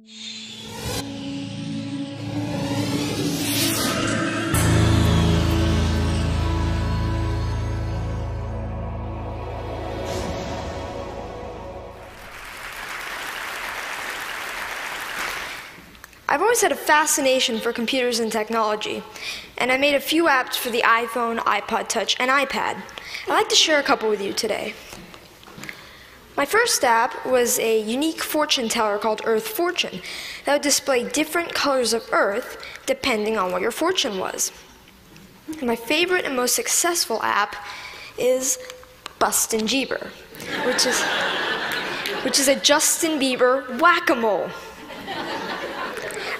I've always had a fascination for computers and technology, and I made a few apps for the iPhone, iPod Touch, and iPad. I'd like to share a couple with you today. My first app was a unique fortune teller called Earth Fortune that would display different colors of Earth depending on what your fortune was. And my favorite and most successful app is Bustin' Jeeber, which is a Justin Bieber whack-a-mole.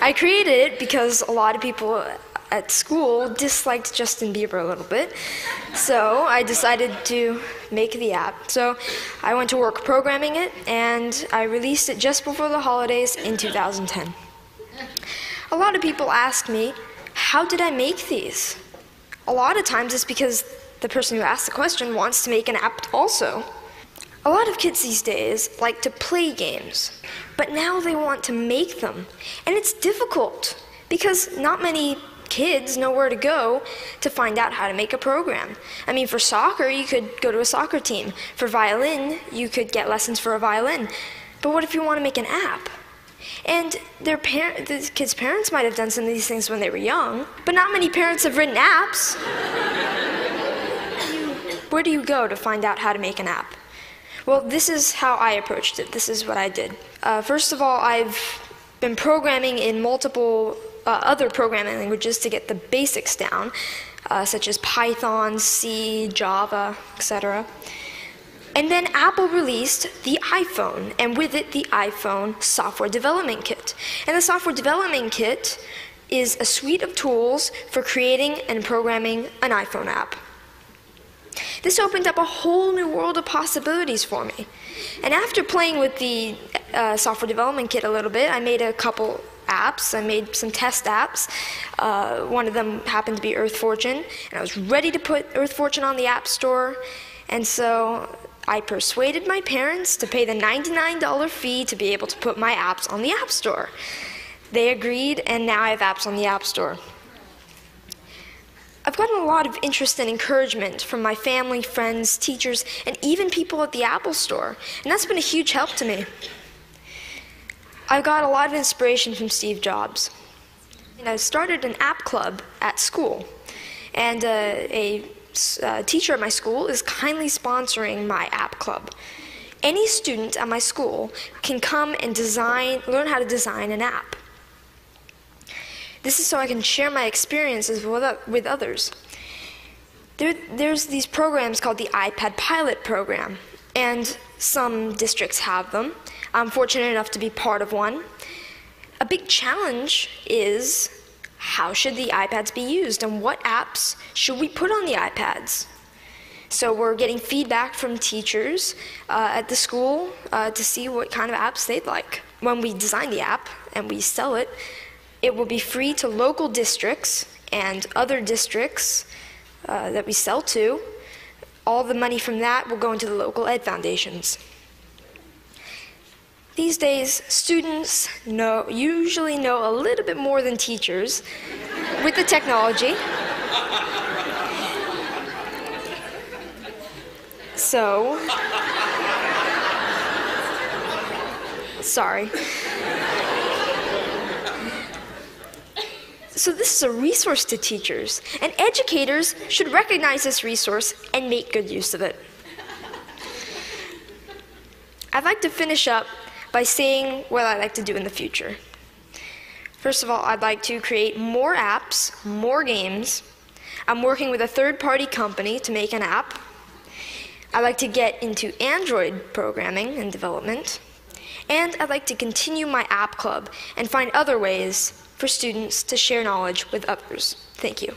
I created it because a lot of people at school disliked Justin Bieber a little bit, so I decided to make the app. So I went to work programming it, and I released it just before the holidays in 2010. A lot of people ask me, how did I make these? A lot of times it's because the person who asked the question wants to make an app also. A lot of kids these days like to play games, but now they want to make them. And it's difficult because not many kids know where to go to find out how to make a program. I mean, for soccer, you could go to a soccer team. For violin, you could get lessons for a violin. But what if you want to make an app? And the kids' parents might have done some of these things when they were young, but not many parents have written apps. Where do you go to find out how to make an app? Well, this is how I approached it. This is what I did. First of all, I've been programming in multiple other programming languages to get the basics down, such as Python, C, Java, etc. And then Apple released the iPhone, and with it, the iPhone Software Development Kit. And the Software Development Kit is a suite of tools for creating and programming an iPhone app. This opened up a whole new world of possibilities for me. And after playing with the Software Development Kit a little bit, I made a couple apps. I made some test apps. One of them happened to be Earth Fortune, and I was ready to put Earth Fortune on the App Store. And so I persuaded my parents to pay the $99 fee to be able to put my apps on the App Store. They agreed, and now I have apps on the App Store. I've gotten a lot of interest and encouragement from my family, friends, teachers, and even people at the Apple Store, and that's been a huge help to me. I got a lot of inspiration from Steve Jobs. And I started an app club at school, and a teacher at my school is kindly sponsoring my app club. Any student at my school can come and learn how to design an app. This is so I can share my experiences with others. There's these programs called the iPad Pilot Program, and some districts have them. I'm fortunate enough to be part of one. A big challenge is, how should the iPads be used, and what apps should we put on the iPads? So we're getting feedback from teachers at the school to see what kind of apps they'd like. When we design the app and we sell it, it will be free to local districts and other districts that we sell to. All the money from that will go into the local ed foundations. These days, students usually know a little bit more than teachers with the technology. So, sorry. So this is a resource to teachers, and educators should recognize this resource and make good use of it. I'd like to finish up by saying what I'd like to do in the future. First of all, I'd like to create more apps, more games. I'm working with a third-party company to make an app. I'd like to get into Android programming and development. And I'd like to continue my app club and find other ways for students to share knowledge with others. Thank you.